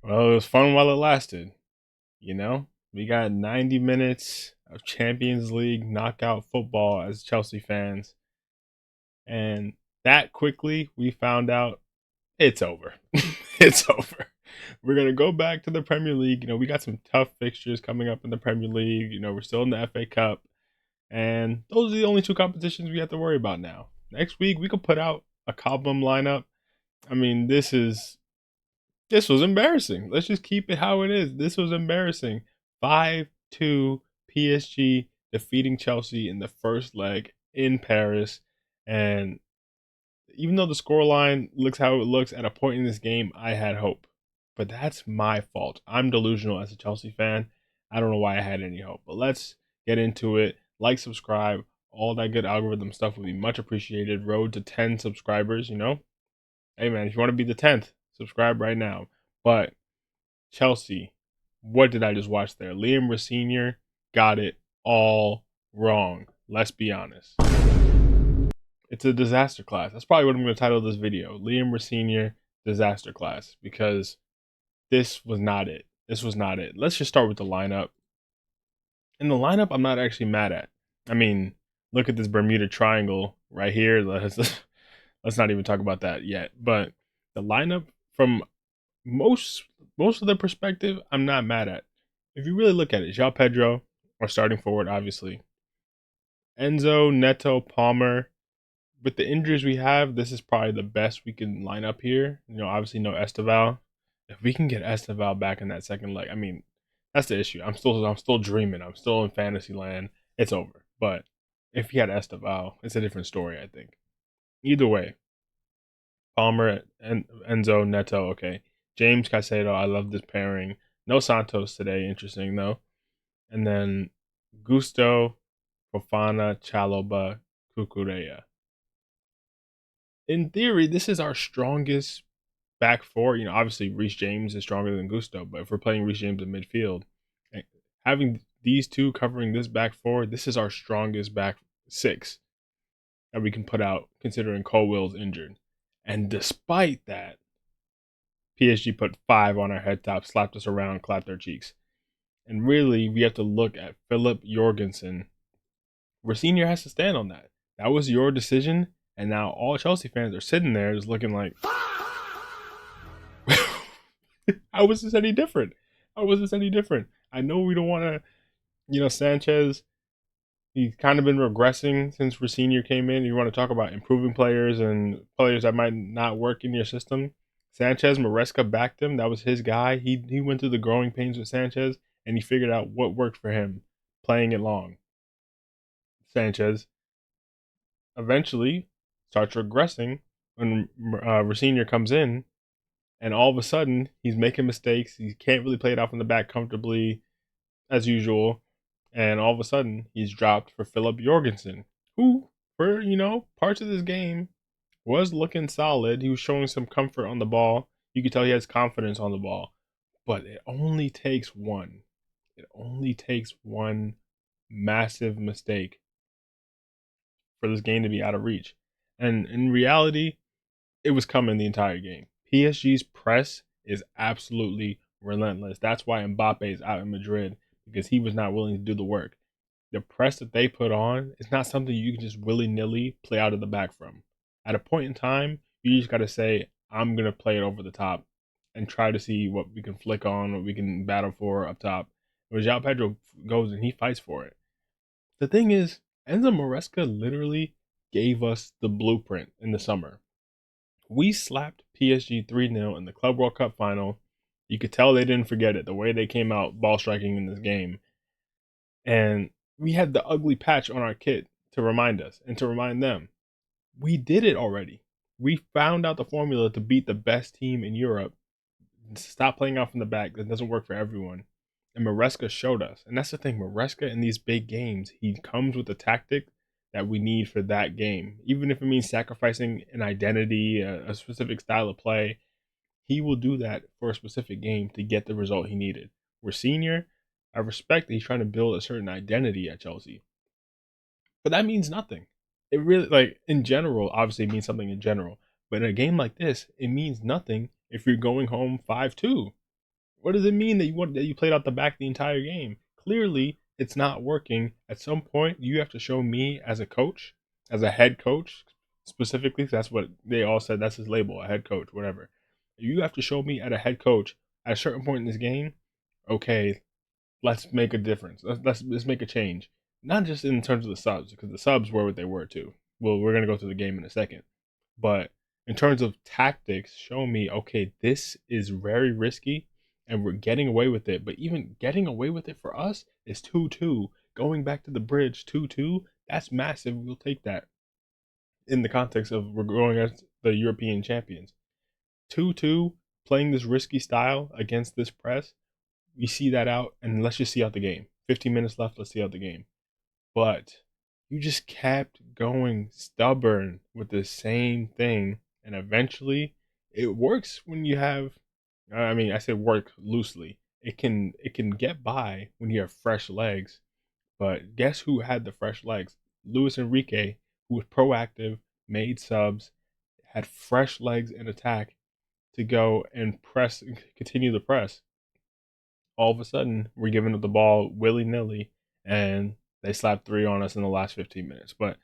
Well, it was fun while it lasted. You know, we got 90 minutes of Champions League knockout football as Chelsea fans, and that quickly we found out it's over. It's over. We're gonna go back to the Premier League. We got some tough fixtures coming up in the Premier League. We're still in the FA Cup, and those are the only two competitions we have to worry about now. Next week we could put out a Cobham lineup. I mean, this was embarrassing. Let's just keep it how it is. This was embarrassing. 5-2 PSG defeating Chelsea in the first leg in Paris. And even though the scoreline looks how it looks at a point in this game, I had hope. But that's my fault. I'm delusional as a Chelsea fan. I don't know why I had any hope. But let's get into it. Like, subscribe, all that good algorithm stuff would be much appreciated. Road to 10 subscribers. Hey man, if you want to be the 10th, subscribe right now. But Chelsea, what did I just watch there? Liam Rossinior got it all wrong. Let's be honest. It's a disaster class. That's probably what I'm going to title this video. Liam Rossinior disaster class, because this was not it. This was not it. Let's just start with the lineup. And the lineup I'm not actually mad at. I mean, look at this Bermuda Triangle right here. Let's not even talk about that yet. But the lineup from most of the perspective, I'm not mad at. If you really look at it, Joao Pedro, our starting forward, obviously. Enzo, Neto, Palmer. With the injuries we have, this is probably the best we can line up here. Obviously no Esteval. If we can get Esteval back in that second leg, I mean, that's the issue. I'm still dreaming. I'm still in fantasy land. It's over. But if he had Esteval, it's a different story, I think. Either way, Palmer and Enzo, Neto, okay. James Caicedo, I love this pairing. No Santos today, interesting though. And then Gusto, Fofana, Chaloba, Kukureya. In theory, this is our strongest back four. Obviously Reece James is stronger than Gusto, but if we're playing Reece James in midfield, having these two covering this back four, this is our strongest back six that we can put out, considering Colwell's injured. And despite that, PSG put 5 on our head top, slapped us around, clapped our cheeks. And really, we have to look at Philip Jorgensen. Senior has to stand on that. That was your decision, and now all Chelsea fans are sitting there just looking like, how was this any different? How was this any different? I know we don't want to, Sanchez, he's kind of been regressing since Senior came in. You want to talk about improving players and players that might not work in your system. Sanchez, Maresca backed him. That was his guy. He went through the growing pains with Sanchez, and he figured out what worked for him, playing it long. Sanchez eventually starts regressing when Senior comes in, and all of a sudden he's making mistakes. He can't really play it off in the back comfortably as usual, and all of a sudden he's dropped for Philip Jorgensen, who for parts of this game was looking solid. He was showing some comfort on the ball. You could tell he has confidence on the ball, but it only takes one. It only takes one massive mistake for this game to be out of reach. And in reality, it was coming the entire game. PSG's press is absolutely relentless. That's why Mbappe is out in Madrid, because he was not willing to do the work. The press that they put on is not something you can just willy-nilly play out of the back from. At a point in time, you just got to say, I'm going to play it over the top and try to see what we can flick on, what we can battle for up top. Where Joao Pedro goes and he fights for it. The thing is, Enzo Maresca literally gave us the blueprint in the summer. We slapped PSG 3-0 in the Club World Cup final. You could tell they didn't forget it, the way they came out ball striking in this game. And we had the ugly patch on our kit to remind us and to remind them. We did it already. We found out the formula to beat the best team in Europe. Stop playing out from the back. That doesn't work for everyone. And Maresca showed us. And that's the thing. Maresca in these big games, he comes with a tactic that we need for that game. Even if it means sacrificing an identity, a specific style of play, he will do that for a specific game to get the result he needed. We're senior. I respect that he's trying to build a certain identity at Chelsea. But that means nothing. It really, in general, obviously it means something in general. But in a game like this, it means nothing if you're going home 5-2. What does it mean that you played out the back the entire game? Clearly, it's not working. At some point, you have to show me as a coach, as a head coach, specifically. That's what they all said. That's his label, a head coach, whatever. You have to show me at a head coach at a certain point in this game. Okay, let's make a difference. Let's make a change. Not just in terms of the subs, because the subs were what they were too. Well, we're gonna go through the game in a second, but in terms of tactics, show me, okay, this is very risky and we're getting away with it. But even getting away with it for us is 2-2. Going back to the bridge 2-2, that's massive. We'll take that in the context of we're going as the European champions. 2-2, playing this risky style against this press, we see that out, and let's just see out the game. 15 minutes left, let's see out the game. But you just kept going stubborn with the same thing, and eventually it works when you have, I mean, I say work loosely. It can get by when you have fresh legs. But guess who had the fresh legs? Luis Enrique, who was proactive, made subs, had fresh legs in attack to go and press and continue the press. All of a sudden, we're giving up the ball willy nilly, and they slapped three on us in the last 15 minutes. But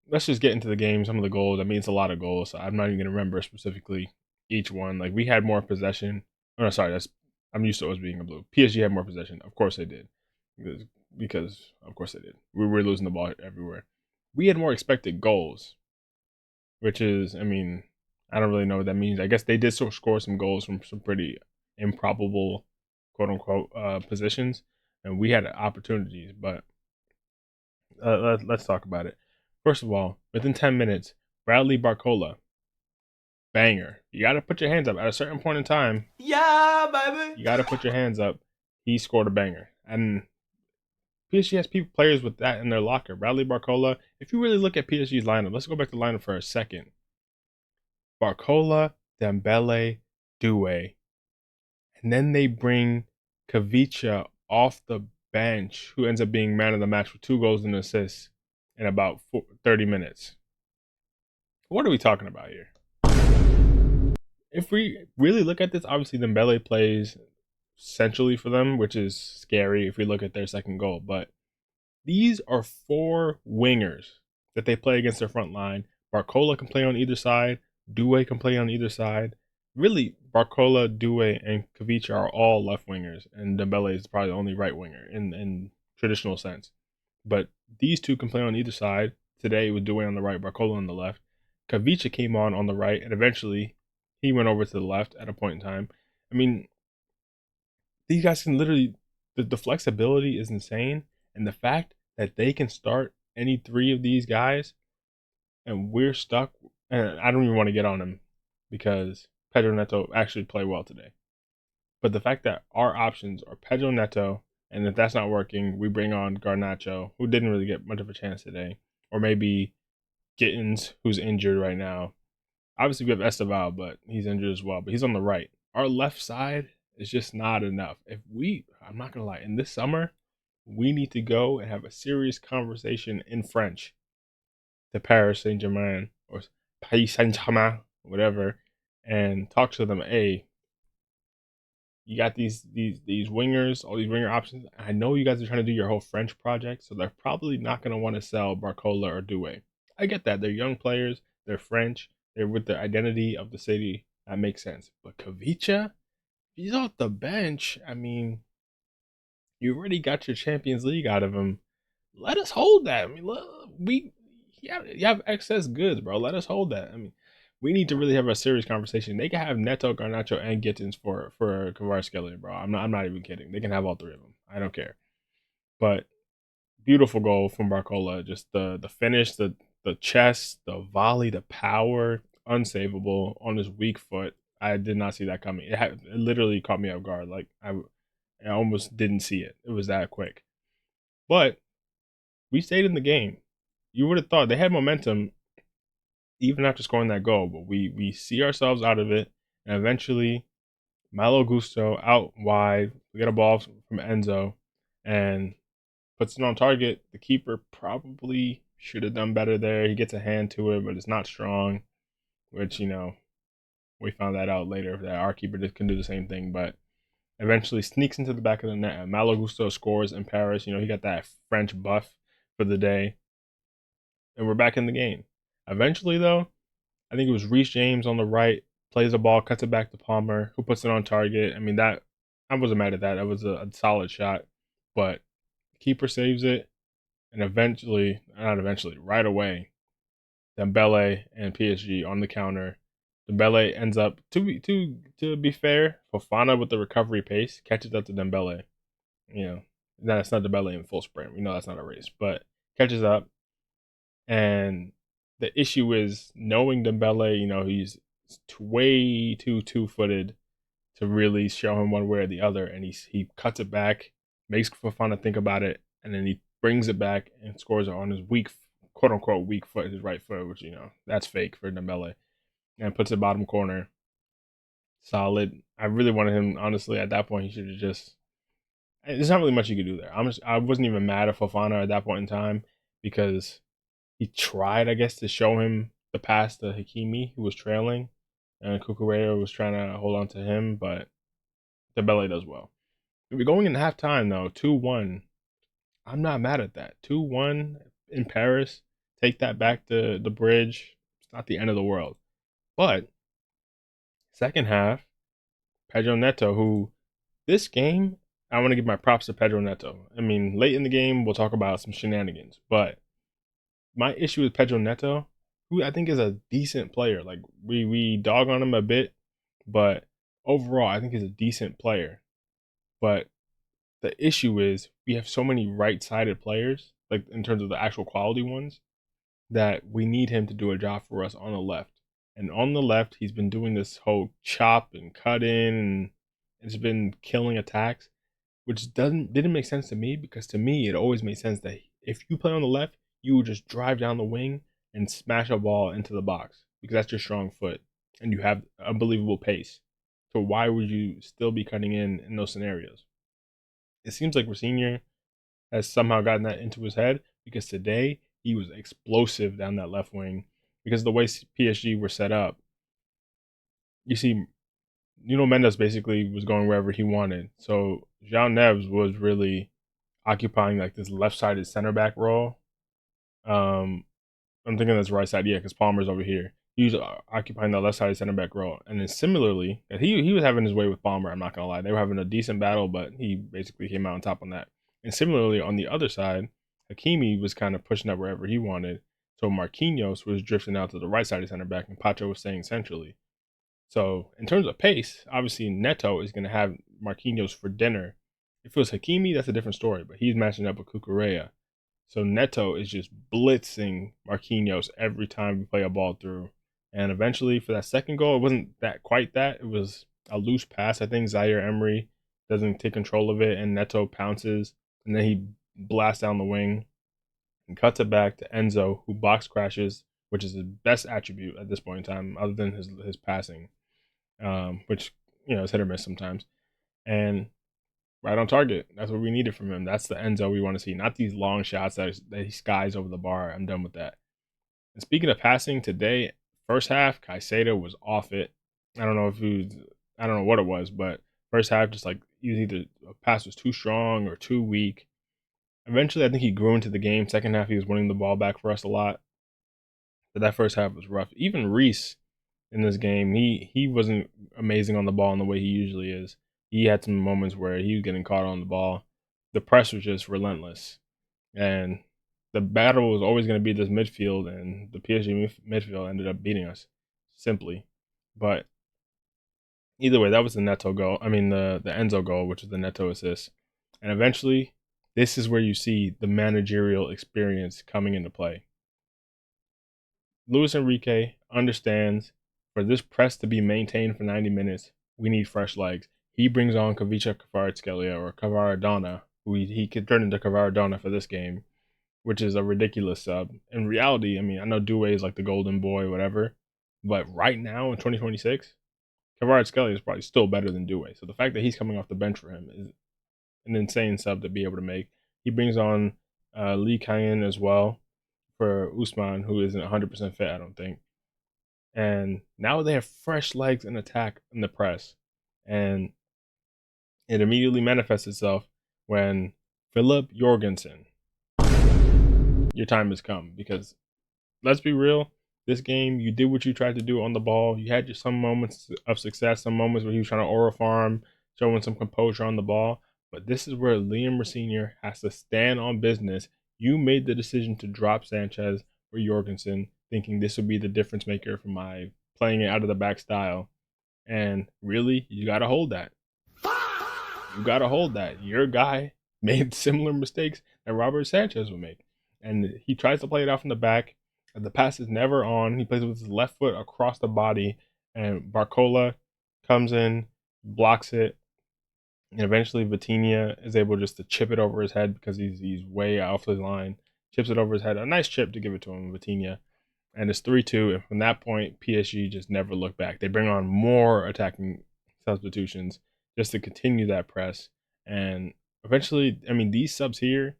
let's just get into the game. Some of the goals. I mean, it's a lot of goals. So I'm not even gonna remember specifically each one. Like we had more possession. Oh no, sorry. That's I'm used to always being a blue. PSG had more possession. Of course they did, because of course they did. We were losing the ball everywhere. We had more expected goals, which is, I mean, I don't really know what that means. I guess they did score some goals from some pretty improbable, quote unquote, positions, and we had opportunities. But let's talk about it. First of all, within 10 minutes, Bradley Barcola, banger. You got to put your hands up at a certain point in time. Yeah, baby. You got to put your hands up. He scored a banger, and PSG has players with that in their locker. Bradley Barcola. If you really look at PSG's lineup, let's go back to the lineup for a second. Barcola, Dembele, Doué. And then they bring Kvara off the bench, who ends up being man of the match with 2 goals and assists in about 30 minutes. What are we talking about here? If we really look at this, obviously Dembele plays centrally for them, which is scary if we look at their second goal. But these are 4 wingers that they play against their front line. Barcola can play on either side. Doué can play on either side. Really, Barcola, Doué, and Kvara are all left wingers, and Dembele is probably the only right winger in traditional sense. But these two can play on either side. Today with Doué on the right, Barcola on the left. Kvara came on the right, and eventually he went over to the left at a point in time. I mean, these guys can literally, the flexibility is insane, and the fact that they can start any 3 of these guys, and we're stuck. And I don't even want to get on him because Pedro Neto actually played well today. But the fact that our options are Pedro Neto, and if that's not working, we bring on Garnacho, who didn't really get much of a chance today, or maybe Gittins, who's injured right now. Obviously, we have Esteval, but he's injured as well. But he's on the right. Our left side is just not enough. I'm not gonna lie, in this summer, we need to go and have a serious conversation in French to Paris Saint Germain or Paris Saint Germain, whatever, and talk to them. Hey, you got these wingers, all these winger options. I know you guys are trying to do your whole French project, so they're probably not gonna want to sell Barcola or Doué. I get that. They're young players, they're French, they're with the identity of the city. That makes sense. But Kvara, he's off the bench. I mean, you already got your Champions League out of him. Let us hold that. I mean, you have excess goods, bro. Let us hold that. I mean, we need to really have a serious conversation. They can have Neto, Garnacho, and Gittins for kvaratskhelia, bro. I'm not even kidding. They can have all 3 of them. I don't care. But beautiful goal from Barcola. Just the finish, the chest, the volley, the power, unsavable on his weak foot. I did not see that coming. It literally caught me off guard. Like I almost didn't see it. It was that quick. But we stayed in the game. You would have thought they had momentum even after scoring that goal, but we see ourselves out of it, and eventually Malo Gusto out wide. We get a ball from Enzo and puts it on target. The keeper probably should have done better there. He gets a hand to it, but it's not strong, which, we found that out later that our keeper can do the same thing. But Eventually sneaks into the back of the net. And Malo Gusto scores in Paris. He got that French buff for the day. And we're back in the game. Eventually, though, I think it was Reece James on the right, plays the ball, cuts it back to Palmer, who puts it on target. I mean, that I wasn't mad at that. That was a solid shot. But keeper saves it. And eventually, not eventually, right away, Dembele and PSG on the counter. Dembele ends up to be fair, Fofana with the recovery pace catches up to Dembele. That's not Dembele in full sprint. We know that's not a race, but catches up. And the issue is knowing Dembele. He's way too two-footed to really show him one way or the other, and he cuts it back, makes Fofana think about it, and then he brings it back and scores it on his weak, quote unquote, weak foot, his right foot, which that's fake for Dembele, and puts it bottom corner. Solid. I really wanted him, honestly. At that point, he should have just. There's not really much you could do there. I wasn't even mad at Fofana at that point in time because he tried, I guess, to show him the pass to Hakimi, who was trailing, and Cucurella was trying to hold on to him, but Dembele does well. We're going into halftime though, 2-1. I'm not mad at that. 2-1 in Paris. Take that back to the bridge. It's not the end of the world. But second half, Pedro Neto, who this game, I want to give my props to Pedro Neto. I mean, late in the game, we'll talk about some shenanigans. But my issue with Pedro Neto, who I think is a decent player. Like we dog on him a bit, but overall, I think he's a decent player. But the issue is we have so many right-sided players, like in terms of the actual quality ones, that we need him to do a job for us on the left. And on the left, he's been doing this whole chop and cut in, and it's been killing attacks, which didn't make sense to me because to me it always made sense that if you play on the left, you would just drive down the wing and smash a ball into the box because that's your strong foot and you have unbelievable pace. So why would you still be cutting in those scenarios? It seems like ROSENIOR has somehow gotten that into his head because today he was explosive down that left wing because the way PSG were set up. You see, Mendes basically was going wherever he wanted. So Joao Neves was really occupying like this left-sided center back role. I'm thinking that's right side, yeah, because Palmer's over here. He was occupying the left-sided center back role, and then similarly, he was having his way with Palmer. I'm not gonna lie, they were having a decent battle, but he basically came out on top on that. And similarly, on the other side, Hakimi was kind of pushing up wherever he wanted. So Marquinhos was drifting out to the right side of center back, and Pacho was staying centrally. So in terms of pace, obviously Neto is going to have Marquinhos for dinner. If it was Hakimi, that's a different story, but he's matching up with Cucurella. So Neto is just blitzing Marquinhos every time we play a ball through. And eventually for that second goal, it wasn't that quite that. It was a loose pass. I think Zaire Emery doesn't take control of it and Neto pounces and then he blasts down the wing and cuts it back to Enzo, who box crashes, which is his best attribute at this point in time, other than his passing, which is hit or miss sometimes. And right on target. That's what we needed from him. That's the Enzo we want to see, not these long shots that he skies over the bar. I'm done with that. And speaking of passing, today, first half, Caicedo was off it. I don't know what it was, but first half, just like either a pass was too strong or too weak. Eventually, I think he grew into the game. Second half, he was winning the ball back for us a lot. But that first half was rough. Even Reece in this game, he wasn't amazing on the ball in the way he usually is. He had some moments where he was getting caught on the ball. The press was just relentless. And the battle was always going to be this midfield, and the PSG midfield ended up beating us simply. But either way, that was the Neto goal. I mean, the Enzo goal, which was the Neto assist. And eventually, this is where you see the managerial experience coming into play. Luis Enrique understands for this press to be maintained for 90 minutes, we need fresh legs. He brings on kvaratskhelia or Kvaradona, who he could turn into Kvaradona for this game, which is a ridiculous sub. In reality, I mean, I know Due is like the golden boy, whatever, but right now in 2026, Kvaratskhelia is probably still better than Due. So the fact that he's coming off the bench for him is an insane sub to be able to make. He brings on Lee Cayenne as well for Usman, who isn't 100% fit, I don't think. And now they have fresh legs in attack in the press. And It immediately manifests itself when Philip Jorgensen, your time has come. Because let's be real, this game, you did what you tried to do on the ball. You had some moments of success, some moments where he was trying to aura farm, showing some composure on the ball. But this is where Liam ROSENIOR has to stand on business. You made the decision to drop Sanchez for Jorgensen, thinking this would be the difference maker for my playing it out of the back style. And really, you got to hold that. You got to hold that. Your guy made similar mistakes that Robert Sanchez would make. And he tries to play it out from the back. The pass is never on. He plays with his left foot across the body. And Barcola comes in, blocks it. And eventually Vitinha is able just to chip it over his head because he's way off his line. Chips it over his head. A nice chip to give it to him, Vitinha. And it's 3-2. And from that point, PSG just never look back. They bring on more attacking substitutions just to continue that press. And eventually, I mean, these subs here,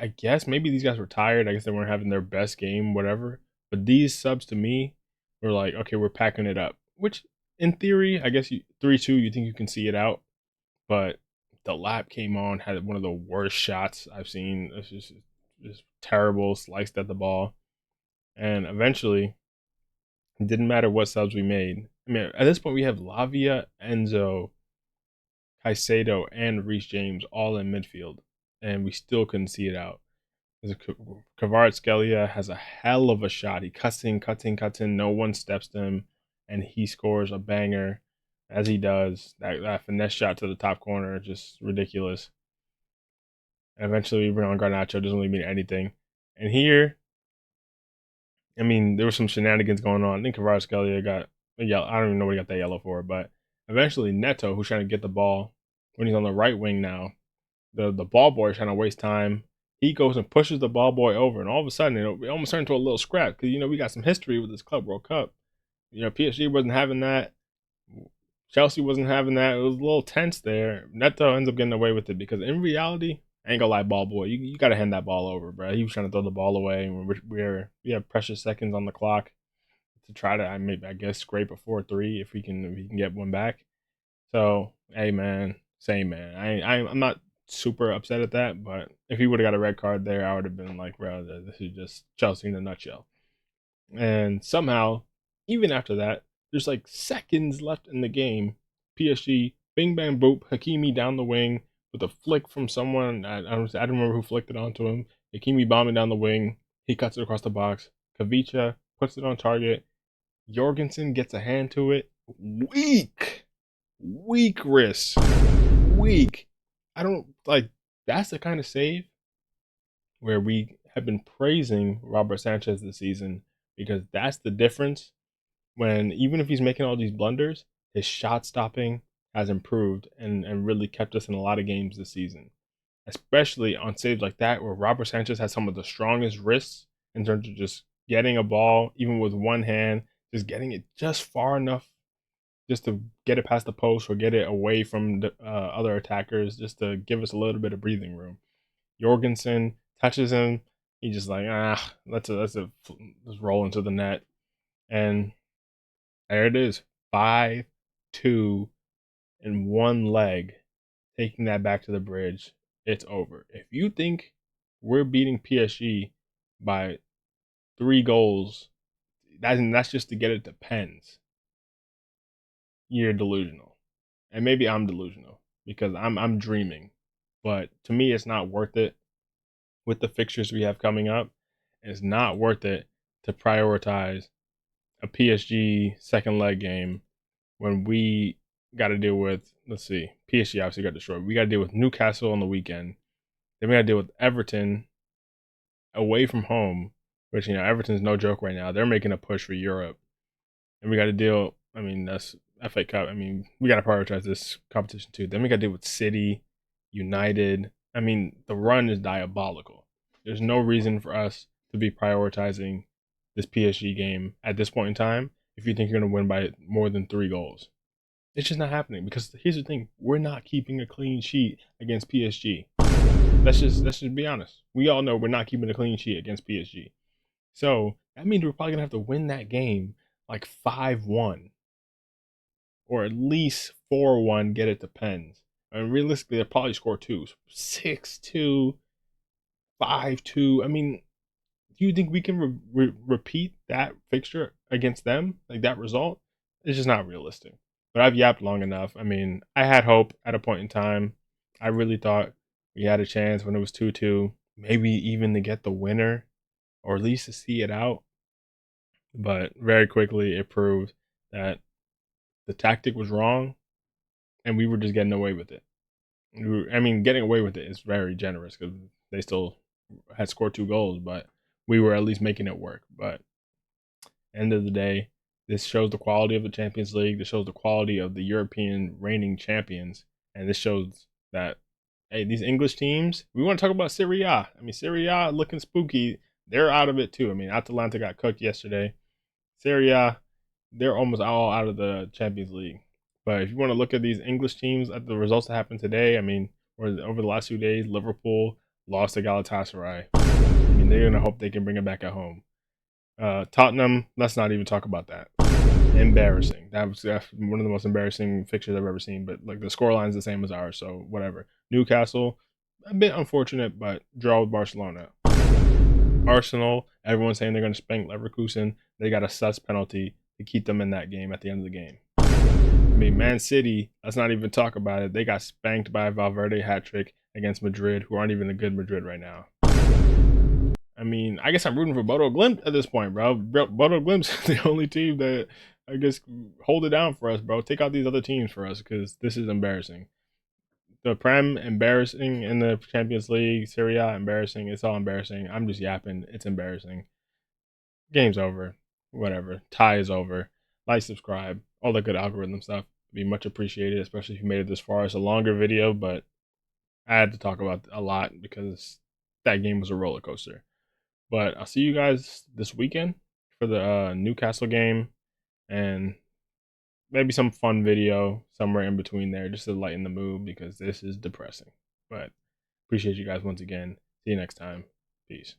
I guess maybe these guys were tired. I guess they weren't having their best game, whatever. But these subs to me were like, okay, we're packing it up. Which, in theory, I guess 3-2, you think you can see it out. But the lap came on, had one of the worst shots I've seen. It's just terrible, sliced at the ball. And eventually, it didn't matter what subs we made. I mean, at this point, we have Lavia, Enzo, Caicedo, and Reece James all in midfield, and we still couldn't see it out. Kvaratskhelia has a hell of a shot. He cuts in. No one steps to him, and he scores a banger, as he does. That finesse shot to the top corner, just ridiculous. And eventually, we bring on Garnacho. Doesn't really mean anything. And here, I mean, there was some shenanigans going on. I think Kvaratskhelia got a yellow. I don't even know what he got that yellow for, but eventually Neto, who's trying to get the ball when he's on the right wing now, the ball boy is trying to waste time. He goes and pushes the ball boy over, and all of a sudden, it almost turned into a little scrap because we got some history with this Club World Cup. PSG wasn't having that. Chelsea wasn't having that. It was a little tense there. Neto ends up getting away with it because in reality, I ain't gonna lie, ball boy, you gotta hand that ball over, bro. He was trying to throw the ball away, and we have precious seconds on the clock to try to, I guess, scrape a 4-3 if we can get one back. So, hey man, same man. I'm not super upset at that, but if he would have got a red card there, I would have been like, bro, this is just Chelsea in a nutshell. And somehow, even after that, there's like seconds left in the game. PSG, bing bang boop, Hakimi down the wing with a flick from someone. I don't remember who flicked it onto him. Hakimi bombing down the wing. He cuts it across the box. Kavicha puts it on target. Jorgensen gets a hand to it. Weak wrist. Weak. I don't like. That's the kind of save where we have been praising Robert Sanchez this season because that's the difference when even if he's making all these blunders, his shot stopping has improved and really kept us in a lot of games this season. Especially on saves like that where Robert Sanchez has some of the strongest wrists in terms of just getting a ball, even with one hand, just getting it just far enough just to get it past the post or get it away from the other attackers, just to give us a little bit of breathing room. Jorgensen touches him. He's just like, let's roll into the net. And there it is. 5-2 in one leg. Taking that back to the bridge. It's over. If you think we're beating PSG by 3 goals, that's just to get it to pens, you're delusional. And maybe I'm delusional because I'm dreaming. But to me, it's not worth it with the fixtures we have coming up. It's not worth it to prioritize a PSG second leg game when we got to deal with, let's see, PSG obviously got destroyed. We got to deal with Newcastle on the weekend. Then we got to deal with Everton away from home, which, Everton's no joke right now. They're making a push for Europe. And we got to deal, that's FA Cup. We got to prioritize this competition too. Then we got to deal with City, United. The run is diabolical. There's no reason for us to be prioritizing this PSG game at this point in time if you think you're going to win by more than 3 goals. It's just not happening because here's the thing. We're not keeping a clean sheet against PSG. Let's just be honest. We all know we're not keeping a clean sheet against PSG. So that means we're probably going to have to win that game like 5-1 or at least 4-1, get it to pens. And realistically, they probably score two. 6-2, 5-2. I mean, do you think we can repeat that fixture against them? Like that result? It's just not realistic. But I've yapped long enough. I mean, I had hope at a point in time. I really thought we had a chance when it was 2-2, maybe even to get the winner or at least to see it out. But very quickly, it proved that the tactic was wrong and we were just getting away with it. I mean, getting away with it is very generous because they still had scored 2 goals, but we were at least making it work. But end of the day, this shows the quality of the Champions League. This shows the quality of the European reigning champions, and this shows that hey, these English teams. We want to talk about Serie A. I mean, Serie A looking spooky. They're out of it too. I mean, Atalanta got cooked yesterday. Serie A, they're almost all out of the Champions League. But if you want to look at these English teams, at the results that happened today, I mean, or over the last 2 days, Liverpool lost to Galatasaray. I mean, they're gonna hope they can bring it back at home. Tottenham, let's not even talk about that. Embarrassing. That was one of the most embarrassing fixtures I've ever seen. But like the scoreline's the same as ours, so whatever. Newcastle, a bit unfortunate, but draw with Barcelona. Arsenal, everyone's saying they're going to spank Leverkusen. They got a sus penalty to keep them in that game at the end of the game. I mean, Man City, let's not even talk about it. They got spanked by a Valverde hat trick against Madrid, who aren't even a good Madrid right now. I mean, I guess I'm rooting for Bodo Glimt at this point, bro. Bodo Glimt's the only team that I guess hold it down for us, bro. Take out these other teams for us because this is embarrassing. The Prem, embarrassing in the Champions League. Serie A, embarrassing. It's all embarrassing. I'm just yapping. It's embarrassing. Game's over. Whatever. Tie is over. Like, subscribe, all the good algorithm stuff. Be much appreciated, especially if you made it this far. It's a longer video, but I had to talk about a lot because that game was a roller coaster. But I'll see you guys this weekend for the Newcastle game and maybe some fun video somewhere in between there just to lighten the mood because this is depressing. But appreciate you guys once again. See you next time. Peace.